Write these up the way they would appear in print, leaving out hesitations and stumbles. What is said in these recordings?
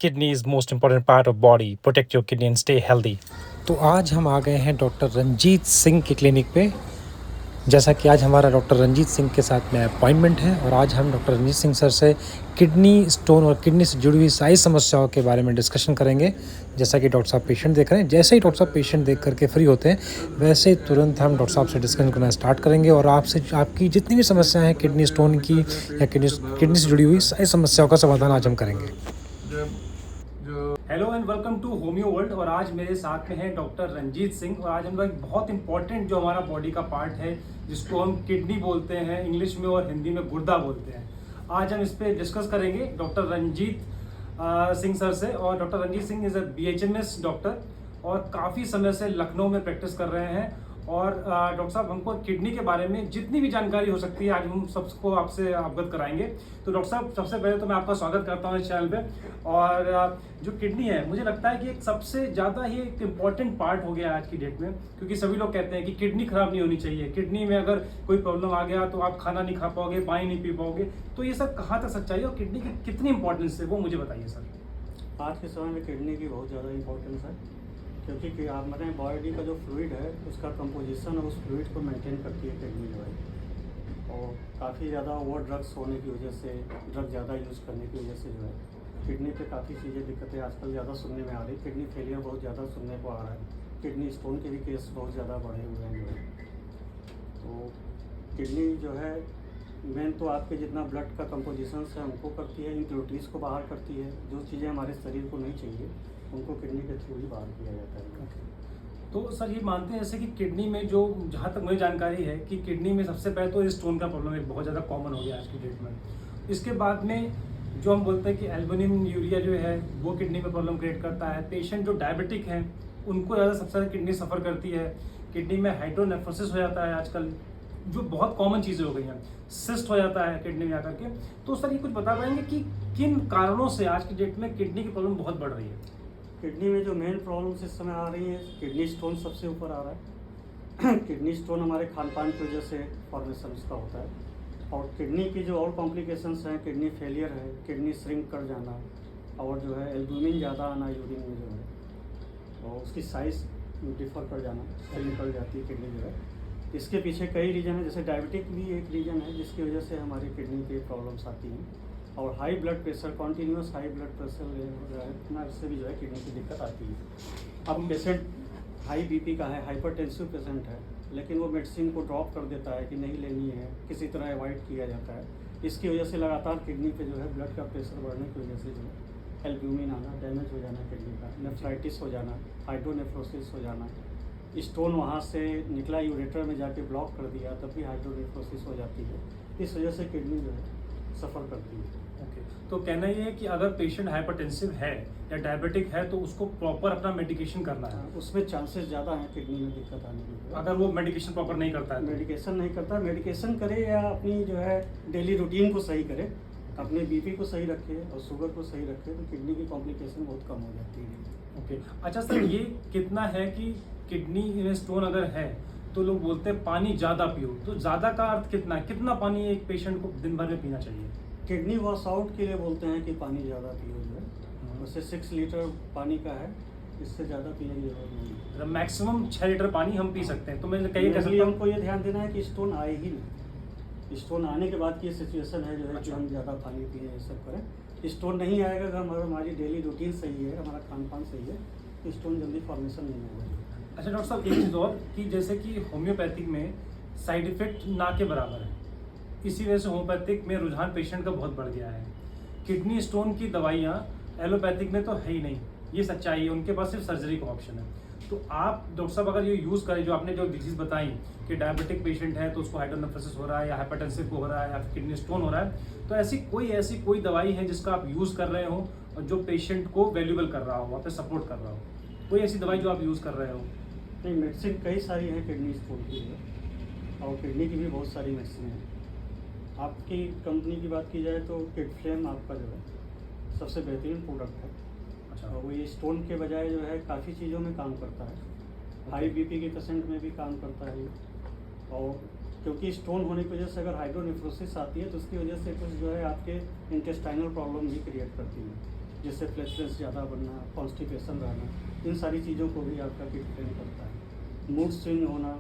Kidney is most important part of body. Protect your kidney and stay healthy. तो आज हम आ गए हैं डॉक्टर रंजीत सिंह के क्लिनिक पे। जैसा कि आज हमारा डॉक्टर रंजीत सिंह के साथ में अपॉइंटमेंट है और आज हम डॉक्टर रंजीत सिंह सर से किडनी स्टोन और किडनी से जुड़ी हुई सारी समस्याओं के बारे में डिस्कशन करेंगे। जैसा कि डॉक्टर साहब पेशेंट देख रहे हैं, जैसे ही डॉक्टर साहब पेशेंट देख करके फ्री होते हैं वैसे ही तुरंत हम डॉक्टर साहब से डिस्कशन करना स्टार्ट करेंगे और आपसे आपकी जितनी भी समस्याएं हैं किडनी स्टोन की या किडनी से जुड़ी हुई सारी समस्याओं का समाधान आज हम करेंगे। Hello and welcome to Homeo World. और आज मेरे साथ में है डॉक्टर रंजीत सिंह और आज हम लोग एक बहुत इंपॉर्टेंट जो हमारा बॉडी का पार्ट है जिसको हम किडनी बोलते हैं इंग्लिश में और हिंदी में गुर्दा बोलते हैं, आज हम इस पे डिस्कस करेंगे डॉक्टर रंजीत सिंह सर से। और doctor Ranjeet Singh is a BHMS doctor और काफ़ी समय से लखनऊ में प्रैक्टिस कर रहे हैं। और डॉक्टर साहब हमको किडनी के बारे में जितनी भी जानकारी हो सकती है आज हम सबको आपसे अवगत कराएंगे। तो डॉक्टर साहब सबसे पहले तो मैं आपका स्वागत करता हूँ इस चैनल पे। और जो किडनी है मुझे लगता है कि एक सबसे ज़्यादा ही एक इम्पॉर्टेंट पार्ट हो गया आज की डेट में, क्योंकि सभी लोग कहते हैं कि किडनी खराब नहीं होनी चाहिए, किडनी में अगर कोई प्रॉब्लम आ गया तो आप खाना नहीं खा पाओगे, पानी नहीं पी पाओगे। तो ये सब कहाँ तक सच्चाई है और किडनी की कितनी इंपॉर्टेंस है वो मुझे बताइए सर। आज के समय में किडनी की बहुत ज़्यादा इंपॉर्टेंस है, क्योंकि आप मैंने बॉडी का जो फ्लूइड है उसका कंपोजिशन और उस फ्लूइड को मेंटेन करती है किडनी जो है। और काफ़ी ज़्यादा ओवर ड्रग्स होने की वजह से, ड्रग ज़्यादा यूज़ करने की वजह से जो है किडनी पे काफ़ी चीज़ें दिक्कतें आजकल ज़्यादा सुनने में आ रही। किडनी फेलियर बहुत ज़्यादा सुनने को आ रहा है, किडनी स्टोन के भी केस बहुत ज़्यादा बढ़े हुए हैं जो है। तो किडनी जो है मेन तो आपके जितना ब्लड का कंपोजिशन है उनको करती है, इम्प्योरिटीज़ को बाहर करती है। जो चीज़ें हमारे शरीर को नहीं चाहिए उनको किडनी के थ्रू ही बाहर किया जाता है। तो सर ये मानते हैं जैसे कि किडनी में जो जहाँ तक मुझे जानकारी है कि किडनी में सबसे पहले तो स्टोन का प्रॉब्लम एक बहुत ज़्यादा कॉमन हो गया आज की डेट में। इसके बाद में जो हम बोलते हैं कि एल्बुमिन यूरिया जो है वो किडनी में प्रॉब्लम क्रिएट करता है। पेशेंट जो डायबिटिक हैं उनको ज़्यादा सबसे ज़्यादा किडनी सफ़र करती है। किडनी में हाइड्रोनेफ्रोसिस हो जाता है आजकल, जो बहुत कॉमन चीज़ें हो गई हैं। सिस्ट हो जाता है किडनी में आकर के। तो सर ये कुछ बता पाएंगे कि किन कारणों से आज की डेट में किडनी की प्रॉब्लम बहुत बढ़ रही है। किडनी में जो मेन प्रॉब्लम्स इस समय आ रही है, किडनी स्टोन सबसे ऊपर आ रहा है। किडनी स्टोन हमारे खान पान की वजह से फॉर्मेशन उसका होता है। और किडनी की जो और कॉम्प्लिकेशंस हैं, किडनी फेलियर है, किडनी श्रिंक कर जाना और जो है एल्बुमिन ज़्यादा आना यूरिन में जो है, और उसकी साइज़ डिफर कर जाना, श्रिंक कर जाती है किडनी जो है। इसके पीछे कई रीज़न है, जैसे डायबिटिक भी एक रीज़न है जिसकी वजह से हमारी किडनी की प्रॉब्लम्स आती हैं। और high blood pressure, continuous high blood pressure ना, इससे भी जो है किडनी की दिक्कत आती है। अब पेशेंट हाई बीपी का है, हाइपरटेंसिव पेशेंट है, लेकिन वो मेडिसिन को ड्रॉप कर देता है कि नहीं लेनी है, किसी तरह अवॉइड किया जाता है। इसकी वजह से लगातार किडनी पे जो है ब्लड का प्रेशर बढ़ने की वजह से जो है एल्ब्यूमिन आना, डैमेज हो जाना किडनी का, नेफ्राइटिस हो जाना, हाइड्रोनेफ्रोसिस हो जाना, स्टोन वहाँ से निकला यूरेटर में जाके ब्लॉक कर दिया तब भी हाइड्रोनेफ्रोसिस हो जाती है। इस वजह से किडनी जो है सफ़र करती है। ओके, तो कहना ये है कि अगर पेशेंट हाइपरटेंसिव है या डायबिटिक है तो उसको प्रॉपर अपना मेडिकेशन करना है। उसमें चांसेस ज़्यादा हैं किडनी में दिक्कत आने की। अगर वो मेडिकेशन प्रॉपर नहीं करता है मेडिकेशन नहीं करता, मेडिकेशन करे या अपनी जो है डेली रूटीन को सही करे, अपने बीपी को सही रखे और शुगर को सही रखे, तो किडनी की कॉम्प्लिकेशन बहुत कम हो जाती है। ओके, अच्छा सर ये कितना है कि किडनी में स्टोन अगर है तो लोग बोलते हैं पानी ज़्यादा पियो, तो ज़्यादा का अर्थ कितना है, कितना पानी एक पेशेंट को दिन भर में पीना चाहिए। किडनी वॉश आउट के लिए बोलते हैं कि पानी ज़्यादा पियो जो है, उससे 6 लीटर पानी का है, इससे ज़्यादा पीने की जरूरत नहीं है। मैक्सिमम 6 लीटर पानी हम पी सकते हैं। तो मैं कहीं इसलिए हमको ये ध्यान देना है कि स्टोन आए ही नहीं। स्टोन आने के बाद की सिचुएशन है जो है कि हम ज़्यादा पानी पिए, ये सब करें। स्टोन नहीं आएगा अगर हमारी डेली रूटीन सही है, हमारा खान पान सही है, तो स्टोन जल्दी फॉर्मेशन नहीं होगा। अच्छा डॉक्टर साहब एक चीज़ और कि जैसे कि होम्योपैथिक में साइड इफ़ेक्ट ना के बराबर है, इसी वजह से होम्योपैथिक में रुझान पेशेंट का बहुत बढ़ गया है। किडनी स्टोन की दवाइयाँ एलोपैथिक में तो है ही नहीं, ये सच्चाई है, उनके पास सिर्फ सर्जरी का ऑप्शन है। तो आप डॉक्टर साहब अगर ये यूज़ करें जो आपने जो डिजीज़ बताई कि डायबिटिक पेशेंट है तो उसको हाइड्रोनेफ्रोसिस हो रहा है या हाइपरटेंसिव को हो रहा है या किडनी स्टोन हो रहा है, तो ऐसी कोई दवाई है जिसका आप यूज़ कर रहे हो और जो पेशेंट को वैल्यूएबल कर रहा हो, वहाँ पे सपोर्ट कर रहा हो, कोई ऐसी दवाई जो आप यूज़ कर रहे हो। नहीं, मेडिसिन कई सारी है किडनी स्टोन की है, और किडनी की भी बहुत सारी मेडिसिन है। आपकी कंपनी की बात की जाए तो किडफ्लेम आपका जो है सबसे बेहतरीन प्रोडक्ट है। अच्छा, वो ये स्टोन के बजाय जो है काफ़ी चीज़ों में काम करता है, हाई बीपी के पेशेंट में भी काम करता है। और क्योंकि स्टोन होने की वजह से अगर हाइड्रोनेफ्रोसिस आती है तो उसकी वजह से कुछ जो है आपके इंटेस्टाइनल प्रॉब्लम भी क्रिएट करती है। जैसे फ्लैचलेस ज़्यादा बनना, कॉन्स्टिपेशन रहना, इन सारी चीज़ों को भी आपका किड फ्लेम करता है। मूड स्विंग होना,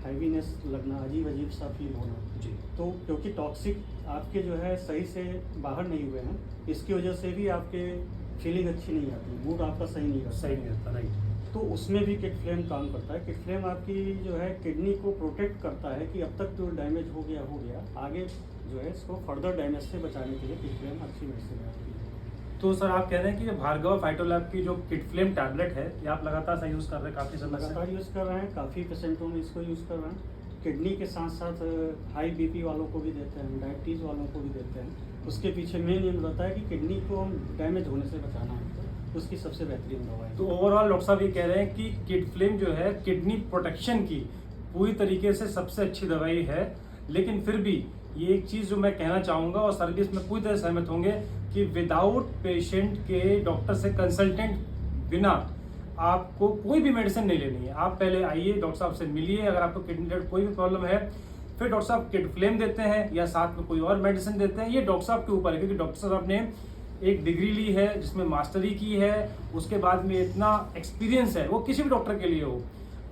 हैवीनेस लगना, अजीब अजीब सा फील होना जी। तो क्योंकि टॉक्सिक आपके जो है सही से बाहर नहीं हुए हैं, इसकी वजह से भी आपके फीलिंग अच्छी नहीं आती, मूड आपका सही नहीं रहता। सही नहीं रहता, राइट। तो उसमें भी किड फ्लेम काम करता है। किड फ्लेम आपकी जो है किडनी को प्रोटेक्ट करता है कि अब तक जो डैमेज हो गया, आगे जो है इसको फर्दर डैमेज से बचाने के लिए किड फ्लेम अच्छी मेडिसिन है आपकी। तो सर आप कह रहे हैं कि जो भार्गव फाइटोलैब की जो किड फ्लेम टैबलेट है, ये आप लगातार से यूज़ कर रहे हैं काफ़ी समय से? लगातार यूज़ कर रहे हैं, काफ़ी पेशेंटों में इसको यूज़ कर रहे हैं। किडनी के साथ साथ हाई बीपी वालों को भी देते हैं, डायबिटीज़ वालों को भी देते हैं। उसके पीछे मेन एम रहता है कि किडनी को डैमेज होने से बचाना है, तो उसकी सबसे बेहतरीन दवा है। तो ओवरऑल डॉक्टर साहब ये कह रहे हैं कि किड फ्लेम जो है किडनी प्रोटेक्शन की पूरी तरीके से सबसे अच्छी दवाई है। लेकिन फिर भी ये एक चीज़ जो मैं कहना चाहूँगा, और सर भी इसमें पूरी तरह सहमत होंगे, कि विदाउट पेशेंट के डॉक्टर से कंसल्टेंट बिना आपको कोई भी मेडिसिन नहीं लेनी है। आप पहले आइए, डॉक्टर साहब से मिलिए, अगर आपको किडनी रिलेटेड कोई भी प्रॉब्लम है, फिर डॉक्टर साहब किड फ्लेम देते हैं या साथ में कोई और मेडिसिन देते हैं। ये डॉक्टर साहब के ऊपर है, क्योंकि डॉक्टर साहब ने एक डिग्री ली है जिसमें मास्टरी की है, उसके बाद में इतना एक्सपीरियंस है। वो किसी भी डॉक्टर के लिए हो,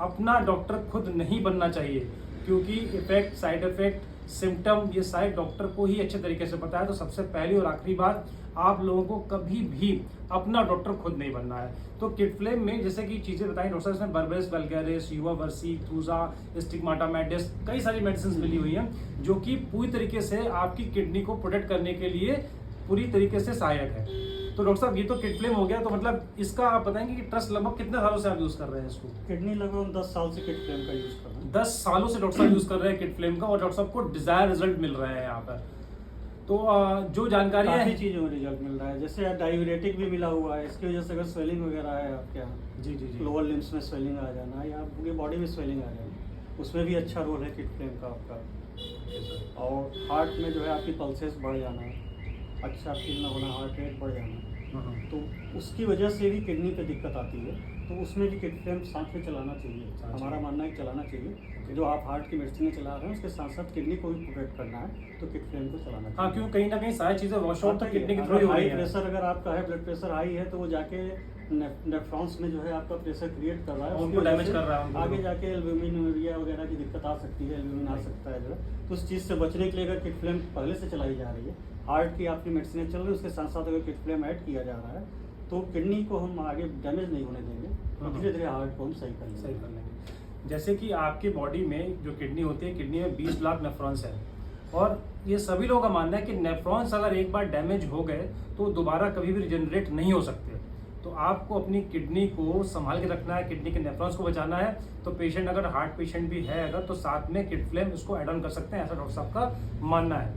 अपना डॉक्टर खुद नहीं बनना चाहिए, क्योंकि इफेक्ट, साइड इफेक्ट, सिम्टम, ये सारे डॉक्टर को ही अच्छे तरीके से पता है। तो सबसे पहली और आखिरी बात, आप लोगों को कभी भी अपना डॉक्टर खुद नहीं बनना है। तो किड फ्लेम में जैसे कि चीज़ें बताई डॉक्टर साहब, इसमें बर्बेरिस वल्गैरिस, यूवावर्सी, थूजा, स्टिग्माटामेटिस, कई सारी मेडिसिन मिली हुई हैं जो कि पूरी तरीके से आपकी किडनी को प्रोटेक्ट करने के लिए पूरी तरीके से सहायक है। तो डॉक्टर साहब ये तो किड फ्लेम हो गया, तो मतलब इसका आप बताएंगे कि ट्रस्ट लगभग कितने सालों से आप यूज़ कर रहे हैं इसको? किडनी लगभग 10 साल से किड फ्लेम का यूज़ कर रहे हैं। 10 सालों से डॉक्टर साहब यूज़ कर रहे हैं किड फ्लेम का, और डॉक्टर साहब को डिजायर रिजल्ट मिल रहे हैं यहाँ पर। तो जो जानकारियाँ काफ़ी हैं, चीज़ों में रिजल्ट मिल रहा है, जैसे डायूरेटिक भी मिला हुआ है, इसकी वजह से अगर स्वेलिंग वगैरह है आपके यहाँ, जी जी जी, लोअर लिम्स में स्वेलिंग आ जाना या पूरी बॉडी में स्वेलिंग आ जाना, उसमें भी अच्छा रोल है किड फ्लेम का आपका। और हार्ट में जो है आपकी पल्सेस बढ़ जाना, अच्छा फील ना होना, हार्ट रेट बढ़ जाना, तो उसकी वजह से भी किडनी पे दिक्कत आती है। तो उसमें भी किड फ्लेम साथ में चलाना चाहिए। हमारा मानना है कि चलाना चाहिए। जो आप हार्ट की मेडिसिन चला रहे हैं उसके साथ साथ किडनी को भी प्रोटेक्ट करना है, तो किड फ्लेम को चलाना चाहिए। हाँ, क्योंकि कहीं ना कहीं सारी चीज़ें वॉश आउट तो किडनी के थ्रू ही हो हाई रही है। प्रेशर अगर आपका है, ब्लड प्रेशर हाई है, तो वो जाके नेफ्रॉन्स में जो है आपका प्रेशर क्रिएट कर रहा है, उनको डैमेज कर रहा है उनको। आगे जाके एल्ब्यूमिन वगैरह की दिक्कत आ सकती है, एल्ब्यूमिन आ सकता है जो है। तो उस चीज़ से बचने के लिए अगर किड फ्लेम पहले से चलाई जा रही है, हार्ट की आपकी मेडिसिन चल रही है, उसके साथ साथ अगर किड फ्लेम ऐड किया जा रहा है, तो किडनी को हम आगे डैमेज नहीं होने देंगे, धीरे धीरे हार्ट को हम सही कर लेंगे। जैसे कि आपकी बॉडी में जो किडनी होती है, किडनी में 20 लाख नेफ्रॉन्स है, और ये सभी लोगों का मानना है कि नेफ्रॉन्स अगर एक बार डैमेज हो गए तो दोबारा कभी भी रिजनरेट नहीं हो सकते। तो आपको अपनी किडनी को संभाल के रखना है, किडनी के नेफ्रॉन्स को बचाना है। तो पेशेंट अगर हार्ट पेशेंट भी है अगर, तो साथ में किड फ्लेम उसको एड ऑन कर सकते हैं, ऐसा डॉक्टर साहब का मानना है।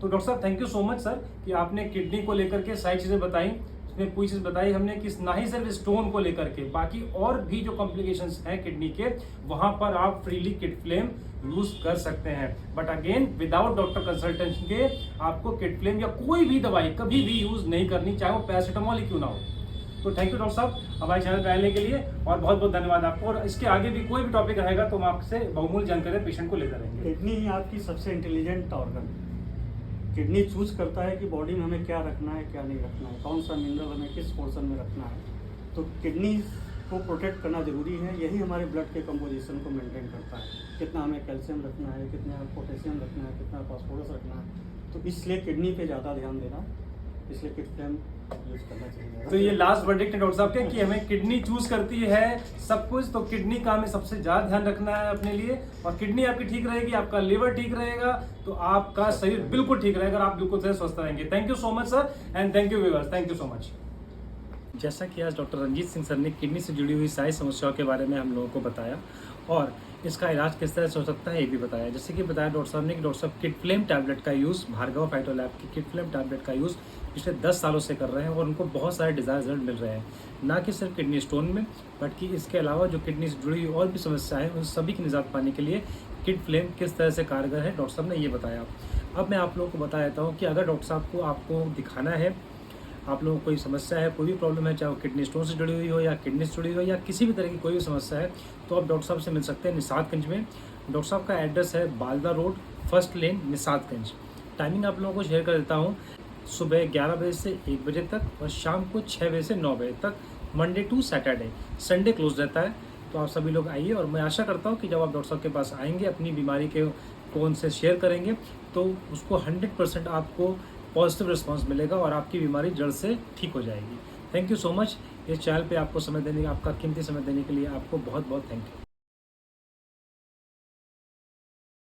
तो डॉक्टर साहब thank you so much sir कि आपने किडनी को लेकर के सारी चीज़ें बताई, उसमें पूरी चीज़ बताई हमने कि ना ही सिर्फ स्टोन को लेकर के, बाकी और भी जो कॉम्प्लिकेशंस हैं किडनी के, वहाँ पर आप फ्रीली किड फ्लेम यूज़ कर सकते हैं। But again without doctor consultation के आपको किड फ्लेम या कोई भी दवाई कभी भी यूज़ नहीं करनी, चाहे वो पैरासीटामोल ही क्यों ना हो। तो थैंक यू डॉक्टर साहब हमारे चैनल पर आने के लिए, और बहुत बहुत धन्यवाद आपको। और इसके आगे भी कोई भी टॉपिक रहेगा तो हम आपसे बहुमूल्य जानकारी पेशेंट को लेकर रहेंगे। किडनी ही आपकी सबसे इंटेलिजेंट ऑर्गन है। किडनी चूज करता है कि बॉडी में हमें क्या रखना है, क्या नहीं रखना है, कौन सा मिनरल हमें किस पोर्शन में रखना है। तो किडनी को प्रोटेक्ट करना जरूरी है, यही हमारे ब्लड के कंपोजिशन को मेंटेन करता है। कितना हमें कैल्शियम रखना है, कितना पोटेशियम रखना है, कितना फास्फोरस रखना है। तो इसलिए किडनी पे ज़्यादा ध्यान देना, इसलिए किड फ्लेम यूज करना चाहिए। तो ये लास्ट वर्डिक्ट है डॉक्टर साहब के कि हमें किडनी चूज करती है सब कुछ, तो किडनी का हमें सबसे ज़्यादा ध्यान रखना है अपने लिए। और किडनी आपकी ठीक रहेगी, आपका लिवर ठीक रहेगा, तो आपका शरीर बिल्कुल ठीक रहेगा और आप बिल्कुल से स्वस्थ रहेंगे। Thank you so much sir, and thank you viewers, thank you so much. जैसा कि आज डॉक्टर रंजीत सिंह सर ने किडनी से जुड़ी हुई सारी समस्याओं के बारे में हम लोगों को बताया, और इसका इलाज किस तरह से हो सकता है ये भी बताया। जैसे कि बताया डॉक्टर साहब ने कि डॉक्टर साहब किड फ्लेम टैबलेट का यूज़, भार्गव फाइटोलैब की किड फ्लेम टैबलेट का यूज़ पिछले 10 सालों से कर रहे हैं, और उनको बहुत सारे डिज़ायर रिजल्ट मिल रहे हैं, ना कि सिर्फ किडनी स्टोन में, बट कि इसके अलावा जो किडनी से जुड़ी हुई और भी समस्याएं हैं उन सभी की निजात पाने के लिए किड फ्लेम किस तरह से कारगर है, डॉक्टर साहब ने ये बताया। अब मैं आप लोगों को बता देता हूँ कि अगर डॉक्टर साहब को आपको दिखाना है, आप लोगों को कोई समस्या है, कोई भी प्रॉब्लम है, चाहे वो किडनी स्टोन से जुड़ी हुई हो या किडनी से जुड़ी हुई हो या किसी भी तरह की कोई भी समस्या है, तो आप डॉक्टर साहब से मिल सकते हैं निसादगंज में। डॉक्टर साहब का एड्रेस है बालदा रोड, फर्स्ट लेन, निसादगंज। टाइमिंग आप लोगों को शेयर कर देता हूँ, सुबह 11 बजे से 1 बजे तक और शाम को 6 बजे से 9 बजे तक, Monday to Saturday. Sunday close रहता है। तो आप सभी लोग आइए और मैं आशा करता हूँ कि जब आप डॉक्टर साहब के पास आएंगे, अपनी बीमारी को उनसे शेयर करेंगे, तो उसको 100% आपको पॉजिटिव रिस्पांस मिलेगा और आपकी बीमारी जड़ से ठीक हो जाएगी। Thank you so much. इस चैनल पे आपको समय देने, आपका कीमती समय देने के लिए आपको बहुत बहुत थैंक यू।